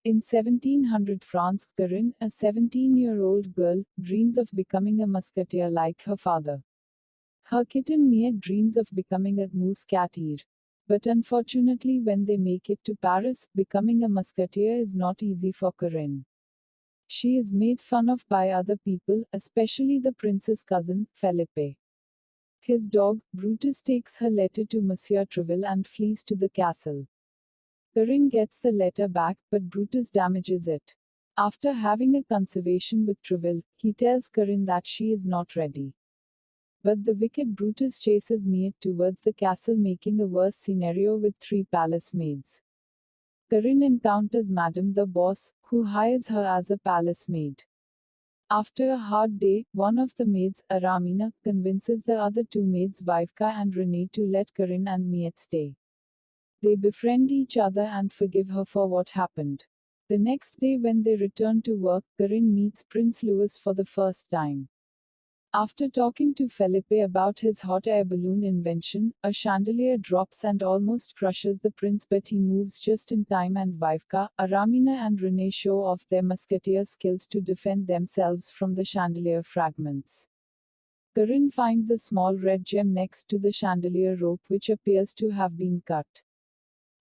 In 1700 France, Corinne, a 17-year-old girl, dreams of becoming a musketeer like her father. Her kitten Miette dreams of becoming a musketeer. But unfortunately, when they make it to Paris, becoming a musketeer is not easy for Corinne. She is made fun of by other people, especially the prince's cousin, Felipe. His dog, Brutus, takes her letter to Monsieur Treville and flees to the castle. Corinne gets the letter back, but Brutus damages it. After having a conversation with Treville, he tells Corinne that she is not ready. But the wicked Brutus chases Miette towards the castle, making a worse scenario with 3 palace maids. Corinne encounters Madame the Boss, who hires her as a palace maid. After a hard day, one of the maids, Aramina, convinces the other 2 maids, Vivka and Renee, to let Corinne and Miette stay. They befriend each other and forgive her for what happened. The next day, when they return to work, Corinne meets Prince Louis for the first time. After talking to Felipe about his hot air balloon invention, a chandelier drops and almost crushes the prince, but he moves just in time, and Vivka, Aramina and Renee show off their musketeer skills to defend themselves from the chandelier fragments. Corinne finds a small red gem next to the chandelier rope, which appears to have been cut.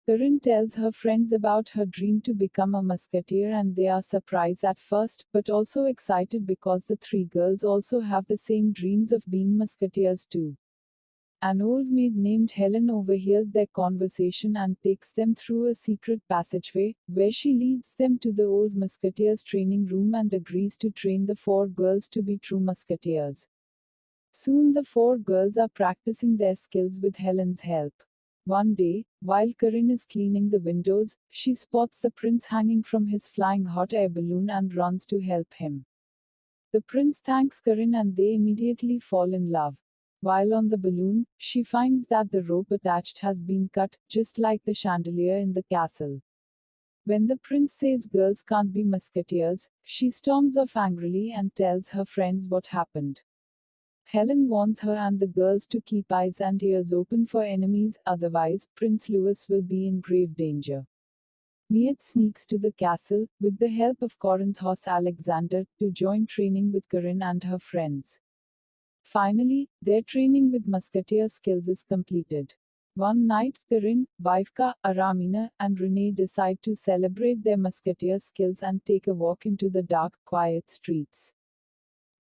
Corinne tells her friends about her dream to become a musketeer, and they are surprised at first, but also excited because the 3 girls also have the same dreams of being musketeers too. An old maid named Helen overhears their conversation and takes them through a secret passageway, where she leads them to the old musketeers' training room and agrees to train the 4 girls to be true musketeers. Soon the 4 girls are practicing their skills with Helen's help. One day, while Corinne is cleaning the windows, she spots the prince hanging from his flying hot air balloon and runs to help him. The prince thanks Corinne and they immediately fall in love. While on the balloon, she finds that the rope attached has been cut, just like the chandelier in the castle. When the prince says girls can't be musketeers, she storms off angrily and tells her friends what happened. Helen warns her and the girls to keep eyes and ears open for enemies, otherwise, Prince Louis will be in grave danger. Miette sneaks to the castle, with the help of Corinne's horse Alexander, to join training with Corinne and her friends. Finally, their training with musketeer skills is completed. One night, Corinne, Vivka, Aramina, and Renee decide to celebrate their musketeer skills and take a walk into the dark, quiet streets.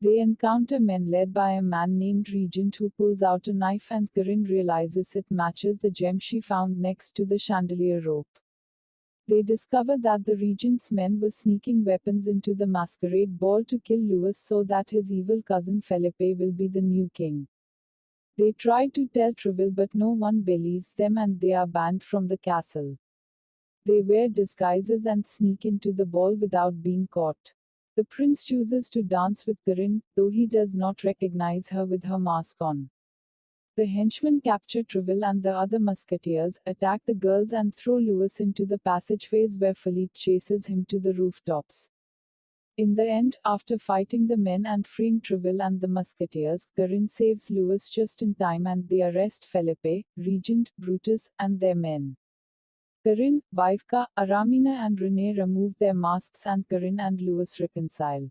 They encounter men led by a man named Regent who pulls out a knife, and Corinne realizes it matches the gem she found next to the chandelier rope. They discover that the Regent's men were sneaking weapons into the masquerade ball to kill Louis so that his evil cousin Felipe will be the new king. They try to tell Treville, but no one believes them and they are banned from the castle. They wear disguises and sneak into the ball without being caught. The prince chooses to dance with Corinne, though he does not recognize her with her mask on. The henchmen capture Treville and the other musketeers, attack the girls and throw Louis into the passageways where Philippe chases him to the rooftops. In the end, after fighting the men and freeing Treville and the musketeers, Corinne saves Louis just in time and they arrest Felipe, Regent, Brutus, and their men. Corinne, Vivka, Aramina and Renee remove their masks and Corinne and Louis reconcile.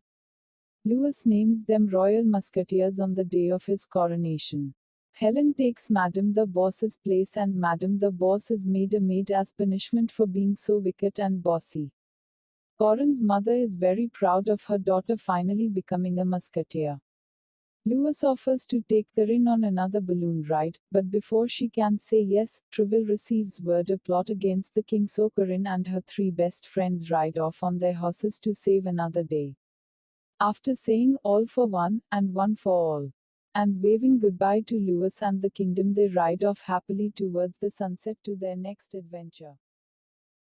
Louis names them Royal Musketeers on the day of his coronation. Helen takes Madame the Boss's place and Madame the Boss is made a maid as punishment for being so wicked and bossy. Corinne's mother is very proud of her daughter finally becoming a musketeer. Louis offers to take Corinne on another balloon ride, but before she can say yes, Treville receives word a plot against the king, so Corinne and her 3 best friends ride off on their horses to save another day. After saying all for one, and one for all, and waving goodbye to Louis and the kingdom, they ride off happily towards the sunset to their next adventure.